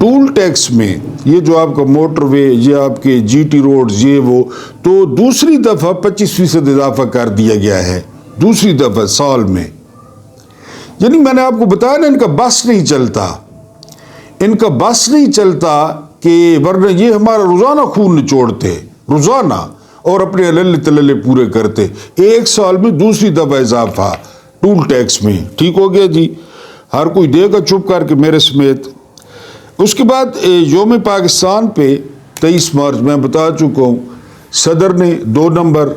Toll tax میں یہ جو آپ کا موٹر وے، یہ آپ کے جی ٹی روڈز، یہ وہ، تو دوسری دفعہ 25% اضافہ کر دیا گیا ہے، دوسری دفعہ سال میں۔ یعنی میں نے آپ کو بتایا نا، ان کا بس نہیں چلتا، ان کا بس نہیں چلتا کہ ورنہ یہ ہمارا روزانہ خون نچوڑتے، روزانہ، اور اپنے علل تللے پورے کرتے۔ ایک سال میں دوسری دفعہ اضافہ ٹول ٹیکس میں، ٹھیک ہو گیا جی، ہر کوئی دے گا چپ کر کے میرے سمیت۔ اس کے بعد یوم پاکستان پہ 23 مارچ میں بتا چکا ہوں، صدر نے 2 نمبر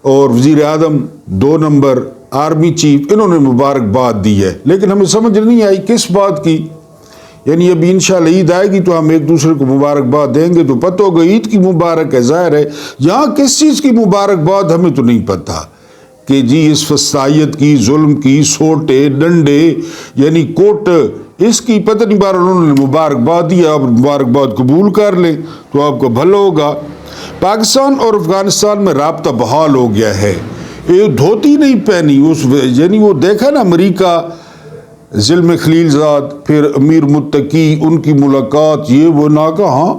اور وزیر اعظم 2 نمبر، آرمی چیف، انہوں نے مبارکباد دی ہے، لیکن ہمیں سمجھ نہیں آئی کس بات کی۔ یعنی ابھی انشاءاللہ عید آئے گی تو ہم ایک دوسرے کو مبارکباد دیں گے تو پتہ ہوگا عید کی مبارک ہے، ظاہر ہے۔ یہاں کس چیز کی مبارکباد ہمیں تو نہیں پتہ کہ جی اس فسطائیت کی، ظلم کی، سوٹے ڈنڈے، یعنی کوٹ، اس کی پتہ نہیں، بار انہوں نے مبارکباد دیا، آپ مبارکباد قبول کر لیں تو آپ کا بھلا ہوگا۔ پاکستان اور افغانستان میں رابطہ بحال ہو گیا ہے۔ یہ دھوتی نہیں پہنی اس، یعنی وہ دیکھا نا امریکہ، ظلم خلیل زاد، پھر امیر متقی، ان کی ملاقات، یہ وہ، نہ کہا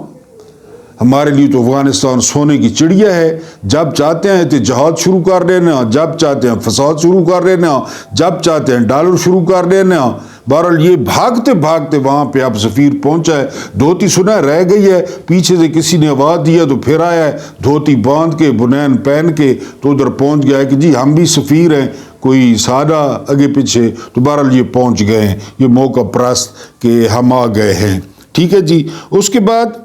ہمارے لیے تو افغانستان سونے کی چڑیا ہے، جب چاہتے ہیں اتحاد شروع کر دینا، جب چاہتے ہیں فساد شروع کر دینا، جب چاہتے ہیں ڈالر شروع کر دینا۔ بہرحال یہ بھاگتے بھاگتے وہاں پہ اب سفیر پہنچا ہے، دھوتی سنا رہ گئی ہے، پیچھے سے کسی نے آواز دیا تو پھر آیا ہے، دھوتی باندھ کے بنین پہن کے تو ادھر پہنچ گیا ہے کہ جی ہم بھی سفیر ہیں، کوئی سادہ آگے پیچھے، تو بہرحال یہ پہنچ گئے ہیں، یہ موقع پرست کہ ہم آ گئے ہیں، ٹھیک ہے جی۔ اس کے بعد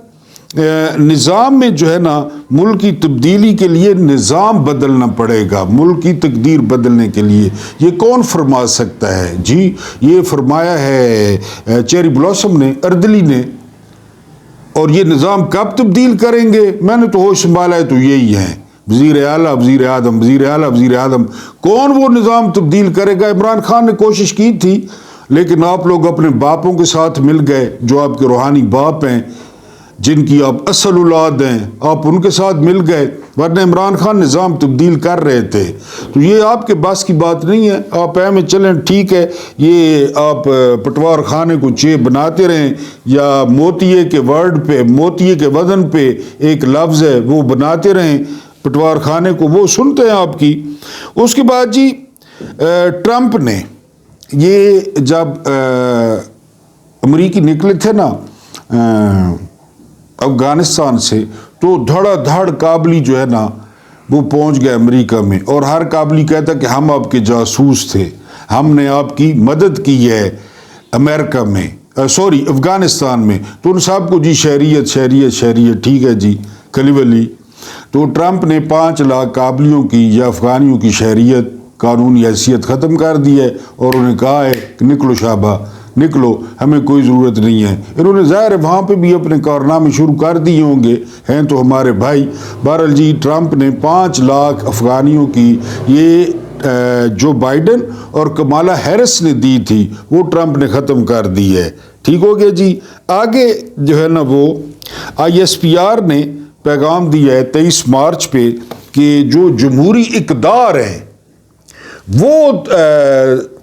نظام میں جو ہے نا، ملک کی تبدیلی کے لیے نظام بدلنا پڑے گا، ملک کی تقدیر بدلنے کے لیے۔ یہ کون فرما سکتا ہے جی؟ یہ فرمایا ہے چیری بلاسم نے، اردلی نے۔ اور یہ نظام کب تبدیل کریں گے؟ میں نے تو ہوش سنبھالا ہے تو یہی ہے، وزیر اعلیٰ، وزیر اعظم، وزیر اعلیٰ، وزیر اعظم۔ کون وہ نظام تبدیل کرے گا؟ عمران خان نے کوشش کی تھی، لیکن آپ لوگ اپنے باپوں کے ساتھ مل گئے، جو آپ کے روحانی باپ ہیں، جن کی آپ اصل اولاد ہیں، آپ ان کے ساتھ مل گئے، ورنہ عمران خان نظام تبدیل کر رہے تھے۔ تو یہ آپ کے بس کی بات نہیں ہے، آپ میں چلیں، ٹھیک ہے، یہ آپ پٹوار خانے کو چے بناتے رہیں، یا موتیے کے ورڈ پہ، موتیے کے وزن پہ ایک لفظ ہے وہ بناتے رہیں پٹوار خانے کو، وہ سنتے ہیں آپ کی۔ اس کے بعد جی ٹرمپ نے، یہ جب امریکی نکلے تھے نا افغانستان سے، تو دھڑا دھڑ کابلی جو ہے نا وہ پہنچ گئے امریکہ میں، اور ہر کابلی کہتا کہ ہم آپ کے جاسوس تھے، ہم نے آپ کی مدد کی ہے امریکہ میں، سوری افغانستان میں۔ تو ان صاحب کو جی شہریت شہریت شہریت، ٹھیک ہے جی، کلی ولی۔ تو ٹرمپ نے 5 لاکھ کابلیوں کی یا افغانیوں کی شہریت، قانونی حیثیت ختم کر دی ہے، اور انہیں کہا ہے کہ نکلو شعبہ، نکلو، ہمیں کوئی ضرورت نہیں ہے۔ انہوں نے ظاہر ہے وہاں پہ بھی اپنے کارنامے شروع کر دیے ہوں گے، ہیں تو ہمارے بھائی۔ بہرحال جی ٹرمپ نے 5 لاکھ افغانیوں کی، یہ جو بائیڈن اور کمالا ہیرس نے دی تھی، وہ ٹرمپ نے ختم کر دی ہے، ٹھیک ہو گیا جی۔ آگے جو ہے نا وہ ISPR نے پیغام دیا ہے 23 مارچ پہ کہ جو جمہوری اقدار ہیں وہ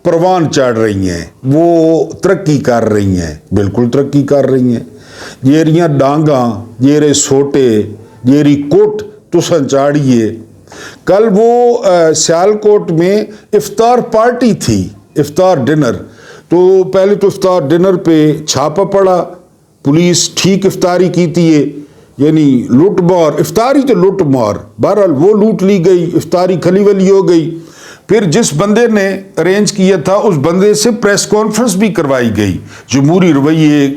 پروان چڑھ رہی ہیں، وہ ترقی کر رہی ہیں، بالکل ترقی کر رہی ہیں۔ جیریاں ڈانگاں، جیرے سوٹے، جیری کوٹ تسن چاڑیے۔ کل وہ سیالکوٹ میں افطار پارٹی تھی، افطار ڈنر، تو پہلے تو افطار ڈنر پہ چھاپا پڑا، پولیس ٹھیک افطاری کی تھی، یعنی لوٹ مار، افطاری تو لوٹ مار، بہرحال وہ لوٹ لی گئی، افطاری کھلی ولی ہو گئی۔ پھر جس بندے نے ارینج کیا تھا اس بندے سے پریس کانفرنس بھی کروائی گئی، جمہوری رویے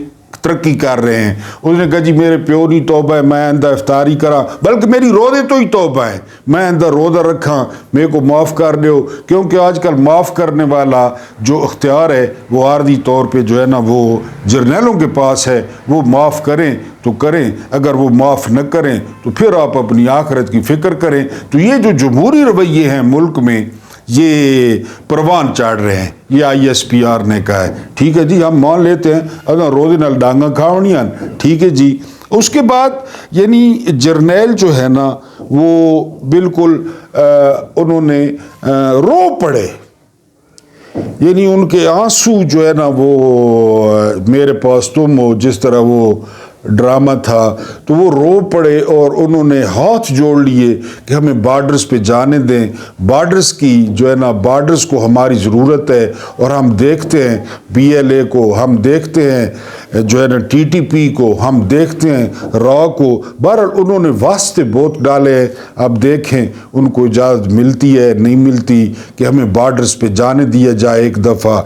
ترقی کر رہے ہیں۔ اس نے کہا جی میرے پیو نہیں توبہ ہے، میں آئندہ افطاری کرا، بلکہ میری روزے تو ہی توبہ ہے، میں آئندہ روزہ رکھاں، میرے کو معاف کر دیو، کیونکہ آج کل معاف کرنے والا جو اختیار ہے وہ عارضی طور پہ جو ہے نا وہ جرنیلوں کے پاس ہے، وہ معاف کریں تو کریں، اگر وہ معاف نہ کریں تو پھر آپ اپنی آخرت کی فکر کریں۔ تو یہ جو جمہوری رویے ہیں ملک میں، یہ پروان چڑھ رہے ہیں، یہ ISPR نے کہا ہے، ٹھیک ہے جی، ہم مان لیتے ہیں، اگر روزے نال ڈانگا کھاونیاں، ٹھیک ہے جی۔ اس کے بعد یعنی جرنیل جو ہے نا وہ بالکل انہوں نے رو پڑے یعنی ان کے آنسو جو ہے نا وہ میرے پاس تم ہو، جس طرح وہ ڈرامہ تھا، تو وہ رو پڑے اور انہوں نے ہاتھ جوڑ لیے کہ ہمیں بارڈرز پہ جانے دیں، بارڈرز کی جو ہے نا، بارڈرز کو ہماری ضرورت ہے، اور ہم دیکھتے ہیں BLA کو، ہم دیکھتے ہیں جو ہے نا TTP کو، ہم دیکھتے ہیں را کو۔ بہرحال انہوں نے واسطے بہت ڈالے ہیں، اب دیکھیں ان کو اجازت ملتی ہے نہیں ملتی کہ ہمیں بارڈرز پہ جانے دیا جائے ایک دفعہ۔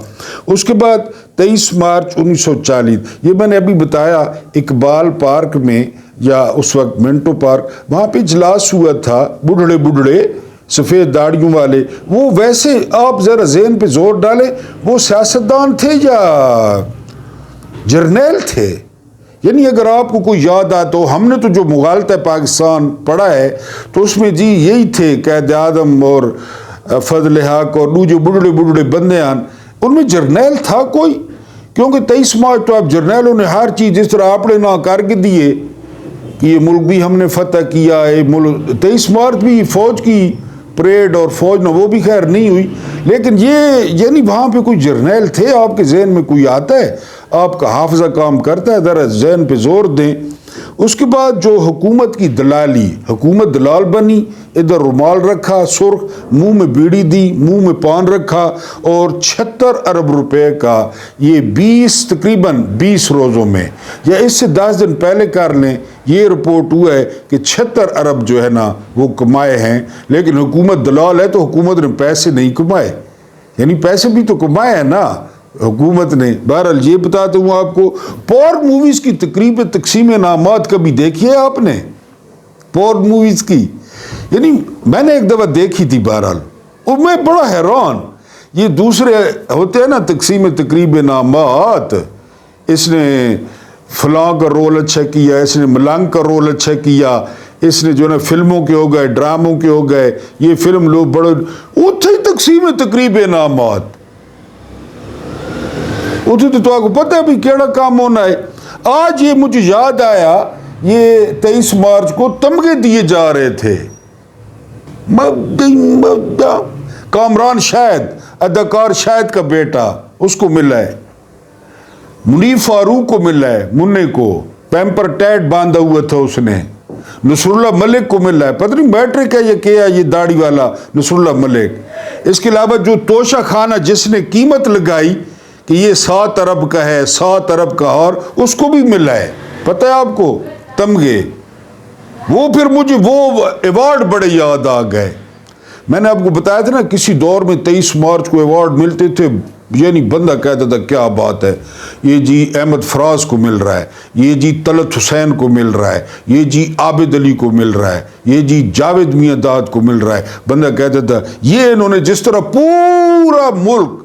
اس کے بعد 23 مارچ 1940، یہ میں نے ابھی بتایا اقبال پارک میں، یا اس وقت منٹو پارک، وہاں پہ اجلاس ہوا تھا، بڑھڑے سفید داڑھیوں والے۔ وہ ویسے آپ ذرا ذہن پہ زور ڈالیں، وہ سیاستدان تھے یا جرنیل تھے؟ یعنی اگر آپ کو کوئی یاد آتا تو ہم نے تو جو مغالطہ پاکستان پڑھا ہے تو اس میں جی یہی تھے قائد اعظم اور فضل حق اور جو بڑھڑے بندیان، ان میں جرنیل تھا کوئی؟ کیونکہ 23 مارچ تو آپ جرنیلوں نے ہر چیز جس طرح اپنے نہ کر کے دیے کہ یہ ملک بھی ہم نے فتح کیا ہے، 23 مارچ بھی فوج کی پریڈ اور فوج نہ وہ بھی خیر نہیں ہوئی، لیکن یہ یعنی وہاں پہ کوئی جرنیل تھے؟ آپ کے ذہن میں کوئی آتا ہے؟ آپ کا حافظہ کام کرتا ہے؟ ذرا ذہن پہ زور دیں۔ اس کے بعد جو حکومت کی دلالی، حکومت دلال بنی، ادھر رومال رکھا سرخ، منہ میں بیڑی دی، منہ میں پان رکھا، اور 76 ارب روپے کا یہ تقریباً 20 روزوں میں یا اس سے 10 دن پہلے کر لیں، یہ رپورٹ ہوا ہے کہ 76 ارب جو ہے نا وہ کمائے ہیں۔ لیکن حکومت دلال ہے تو حکومت نے پیسے نہیں کمائے، یعنی پیسے بھی تو کمائے ہیں نا حکومت نے۔ بہرحال یہ بتاتا ہوں آپ کو، پور موویز کی تقریب تقسیم انعامات کبھی دیکھی ہے آپ نے؟ پور موویز کی، یعنی میں نے ایک دفعہ دیکھی تھی، بہرحال اور میں بڑا حیران، یہ دوسرے ہوتے ہیں نا تقسیم تقریب انعامات، اس نے فلاں کا رول اچھا کیا، اس نے ملنگ کا رول اچھا کیا، اس نے جو ہے نا فلموں کے ہو گئے، ڈراموں کے ہو گئے، یہ فلم لوگ بڑے اتھے تقسیم تقریب انعامات، اتھے تو آپ کو پتہ ہے بھی کیڑا کام ہونا ہے۔ آج یہ مجھے یاد آیا، یہ 23 مارچ کو تمغے دیے جا رہے تھے، کامران شاہد، اداکار شاہد کا بیٹا، اس کو ملا ہے، منیب فاروق کو ملا ہے، منع کو پیمپر ٹیٹ باندھا ہوا تھا اس نے، نصر اللہ ملک کو ملا ہے، پتہ نہیں میٹرک ہے یہ کیا، یہ داڑھی والا نصر اللہ ملک۔ اس کے علاوہ جو توشہ خانہ جس نے قیمت لگائی کہ یہ 7 ارب کا ہے، 7 ارب کا، اور اس کو بھی ملا ہے، پتہ ہے آپ کو تمغے۔ وہ پھر مجھے وہ ایوارڈ بڑے یاد آ گئے۔ میں نے آپ کو بتایا تھا نا کسی دور میں 23 مارچ کو ایوارڈ ملتے تھے، یعنی بندہ کہتا تھا کیا بات ہے، یہ جی احمد فراز کو مل رہا ہے، یہ جی طلعت حسین کو مل رہا ہے، یہ جی عابد علی کو مل رہا ہے، یہ جی جاوید میاں داد کو مل رہا ہے۔ بندہ کہتا تھا یہ انہوں نے جس طرح پورا ملک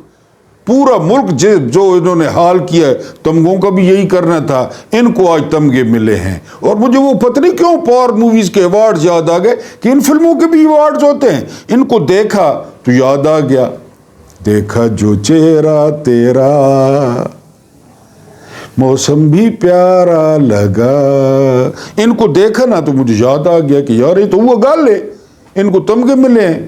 جو انہوں نے حال کیا ہے، تمغوں کا بھی یہی کرنا تھا، ان کو آج تمغے ملے ہیں۔ اور مجھے وہ پتہ نہیں کیوں پاور موویز کے ایوارڈ یاد آ گئے کہ ان فلموں کے بھی ایوارڈز ہوتے ہیں، ان کو دیکھا تو یاد آ گیا، دیکھا جو چہرہ تیرا موسم بھی پیارا لگا، ان کو دیکھا نا تو مجھے یاد آ گیا کہ یار یہ تو وہ گل ہے، ان کو تمغے ملے ہیں۔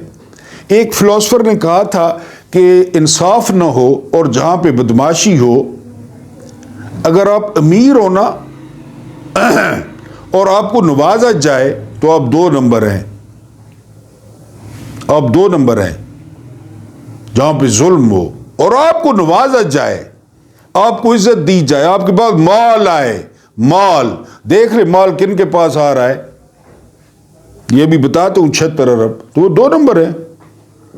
ایک فلسفر نے کہا تھا کہ انصاف نہ ہو اور جہاں پہ بدماشی ہو، اگر آپ امیر ہو نا اور آپ کو نوازا جائے تو آپ 2 نمبر ہیں، آپ 2 نمبر ہیں۔ جہاں پہ ظلم ہو اور آپ کو نوازا جائے، آپ کو عزت دی جائے، آپ کے پاس مال آئے، مال دیکھ لے مال کن کے پاس آ رہا ہے، یہ بھی بتاتا ہوں 76 ارب، تو وہ 2 نمبر ہیں۔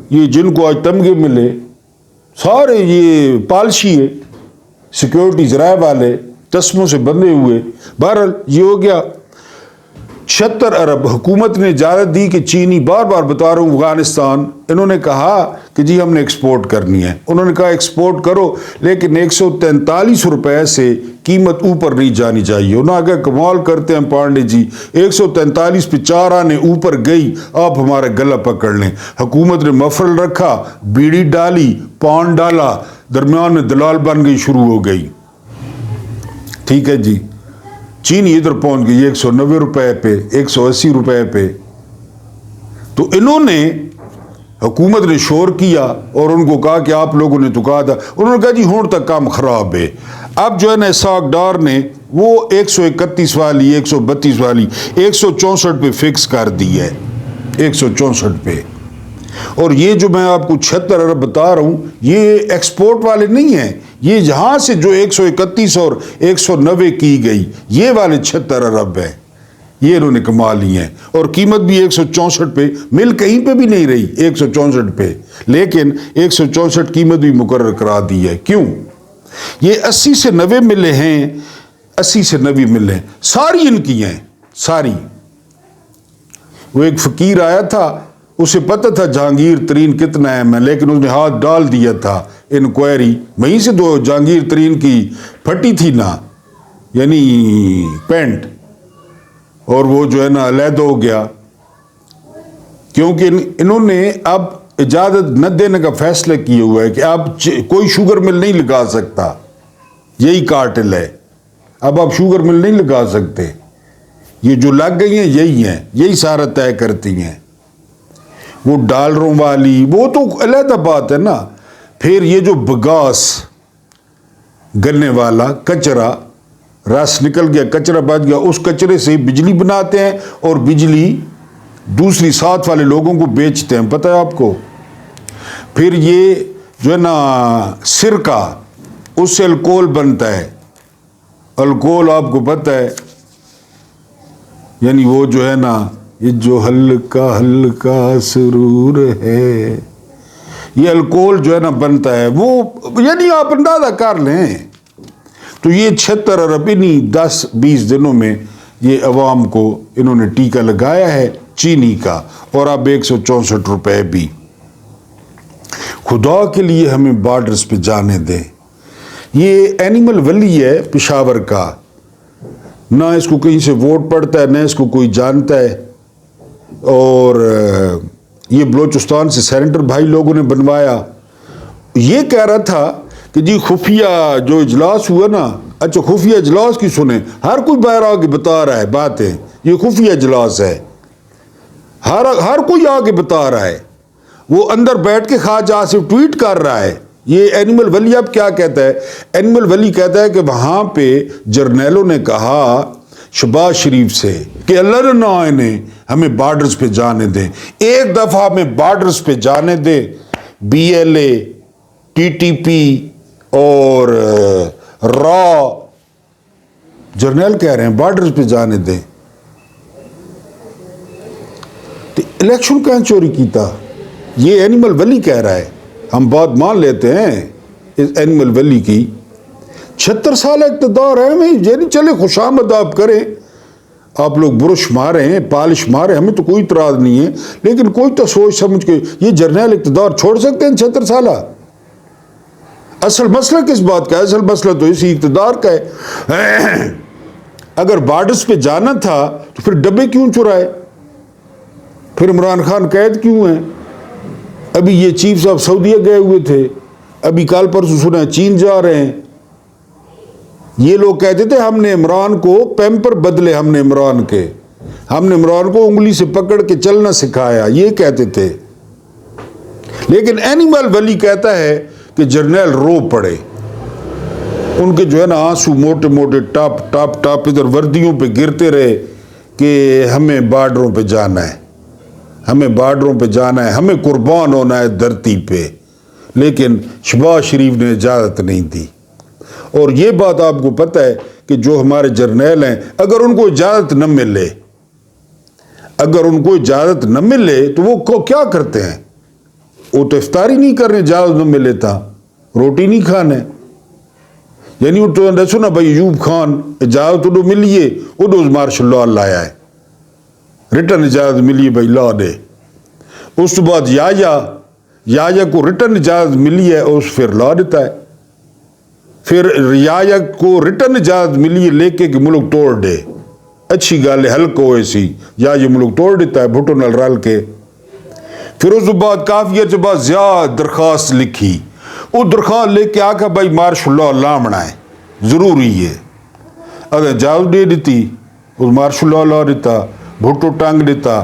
یہ جن کو آج تمغے ملے سارے یہ پالشی ہے، سیکیورٹی ذرائع والے، تسموں سے بندھے ہوئے۔ بہرحال یہ ہو گیا 76 ارب حکومت نے اجازت دی کہ چینی، بار بار بتا رہا ہوں افغانستان، انہوں نے کہا کہ جی ہم نے ایکسپورٹ کرنی ہے، انہوں نے کہا ایکسپورٹ کرو لیکن 143 روپے سے قیمت اوپر نہیں جانی چاہیے۔ انہوں نے کہا کمال کرتے ہیں پانڈے جی، 143 پہ 4 آنے اوپر گئی، آپ ہمارا گلا پکڑ لیں۔ حکومت نے مفرل رکھا، بیڑی ڈالی، پان ڈالا، درمیان میں دلال بن گئی، شروع ہو گئی۔ ٹھیک ہے جی، چینی ادھر پہنچ گئی 190 روپے پہ، 180 روپے پہ۔ تو انہوں نے حکومت نے شور کیا اور ان کو کہا کہ آپ لوگوں نے تو کہا تھا. انہوں نے کہا جی ہون تک کام خراب ہے. اب جو ہے نا اسحاق ڈار نے وہ 131 والی 132 والی 164 پہ فکس کر دی ہے, 164 پہ. اور یہ جو میں آپ کو 76 ارب بتا رہا ہوں یہ ایکسپورٹ والے نہیں ہیں, یہ جہاں سے جو 131 اور 190 کی گئی یہ والے 76 ارب ہے, یہ انہوں نے کما لی ہیں. اور قیمت بھی 164 پہ, مل کہیں پہ بھی نہیں رہی 164 پہ, لیکن 164 قیمت بھی مقرر کرا دی ہے. کیوں؟ یہ 80 سے 90 ملے ہیں, 80 سے 90 ملے ساری ان کی ہیں ساری. وہ ایک فقیر آیا تھا, اسے پتہ تھا جہانگیر ترین کتنا اہم ہے, لیکن اس نے ہاتھ ڈال دیا تھا انکوائری, وہیں سے دو جہانگیر ترین کی پھٹی تھی نا, یعنی پینٹ, اور وہ جو ہے نا علیحدہ ہو گیا, کیونکہ انہوں نے اب اجازت نہ دینے کا فیصلہ کیا ہوا ہے کہ اب کوئی شوگر مل نہیں لگا سکتا, یہی کارٹل ہے, اب آپ شوگر مل نہیں لگا سکتے. یہ جو لگ گئی ہیں یہی ہیں, یہی سارا طے کرتی ہیں. وہ ڈالروں والی وہ تو علیحدہ بات ہے نا. پھر یہ جو بگاس گلنے والا کچرا, رس نکل گیا کچرا بچ گیا, اس کچرے سے بجلی بناتے ہیں اور بجلی دوسری ساتھ والے لوگوں کو بیچتے ہیں, پتہ ہے آپ کو. پھر یہ جو ہے نا سرکہ, اس سے الکول بنتا ہے. الکول آپ کو پتہ ہے, یعنی وہ جو ہے نا یہ جو ہلکا ہلکا سرور ہے, یہ الکول جو ہے نا بنتا ہے وہ, یعنی آپ اندازہ کر لیں. تو یہ 76 ارب انہی 10-20 دنوں میں یہ عوام کو انہوں نے ٹیکہ لگایا ہے چینی کا, اور اب 164 روپے بھی. خدا کے لیے ہمیں بارڈرز پہ جانے دیں. یہ اینیمل ولی ہے پشاور کا, نہ اس کو کہیں سے ووٹ پڑتا ہے نہ اس کو کوئی جانتا ہے, اور یہ بلوچستان سے سینیٹر بھائی لوگوں نے بنوایا. یہ کہہ رہا تھا کہ جی خفیہ جو اجلاس ہوا نا, اچھا خفیہ اجلاس کی سنیں, ہر کوئی باہر آگے بتا رہا ہے باتیں, یہ خفیہ اجلاس ہے, ہر کوئی آگے بتا رہا ہے. وہ اندر بیٹھ کے خواجہ آصف ٹویٹ کر رہا ہے. یہ اینیمل ولی اب کیا کہتا ہے؟ اینیمل ولی کہتا ہے کہ وہاں پہ جرنیلوں نے کہا شہباز شریف سے کہ اللہ نہ انہیں ہمیں بارڈرز پہ جانے دیں, ایک دفعہ ہمیں بارڈرز پہ جانے دیں. B L A, T T P اور را جرنیل کہہ رہے ہیں بارڈرز پہ جانے دیں. تو الیکشن کہاں چوری کیتا؟ یہ اینیمل ولی کہہ رہا ہے, ہم بات مان لیتے ہیں اس اینیمل ولی کی. 76 سال اقتدار ہے, ہمیں یہ نہیں چلے خوش آمد آپ کریں, آپ لوگ برش ماریں پالش ماریں, ہمیں تو کوئی اعتراض نہیں ہے, لیکن کوئی تو سوچ سمجھ کے یہ جرنیل اقتدار چھوڑ سکتے ہیں 76 سالہ؟ اصل مسئلہ کس بات کا ہے؟ اصل مسئلہ تو اسی اقتدار کا ہے. اگر بارڈرز پہ جانا تھا تو پھر ڈبے کیوں چرائے؟ پھر عمران خان قید کیوں ہیں؟ ابھی یہ چیف صاحب سعودیہ گئے ہوئے تھے, ابھی کل پرسوں سنا چین جا رہے ہیں. یہ لوگ کہتے تھے ہم نے عمران کو پیمپر بدلے, ہم نے عمران کو انگلی سے پکڑ کے چلنا سکھایا, یہ کہتے تھے. لیکن اینیمل ولی کہتا ہے کہ جرنیل رو پڑے, ان کے جو ہے نا آنسو موٹے موٹے ٹاپ ٹاپ ٹاپ ادھر وردیوں پہ گرتے رہے کہ ہمیں بارڈروں پہ جانا ہے, ہمیں بارڈروں پہ جانا ہے, ہمیں قربان ہونا ہے دھرتی پہ. لیکن شہباز شریف نے اجازت نہیں دی. اور یہ بات آپ کو پتہ ہے کہ جو ہمارے جرنیل ہیں, اگر ان کو اجازت نہ ملے تو وہ کیا کرتے ہیں؟ وہ تو افطاری نہیں کرنے, اجازت نہ ملے تھا روٹی نہیں کھانے. یعنی وہ تو دسو نا بھائی ایوب خان اجازت تو ملیے, وہ ڈوز مارشل لا لایا ہے, ریٹرن اجازت ملی بھائی لا دے. اس کے بعد یا کو ریٹرن اجازت ملی ہے, اس پھر لا دیتا ہے. پھر یا کو ریٹرن اجازت ملی ہے لے کے کہ ملک توڑ دے, اچھی گل ہے ہلکا ہوئے سی, یا یہ ملک توڑ دیتا ہے بھٹو نال رل کے. پھر اس کے بعد کافی عرصے بعد زیادہ درخواست لکھی, وہ درخواست لے کے آکا بھائی مارشل لا لامنا ہے ضروری ہے. اگر اجازت دے دیتی اس مارشل لا دیتا, بھٹو ٹانگ دیتا.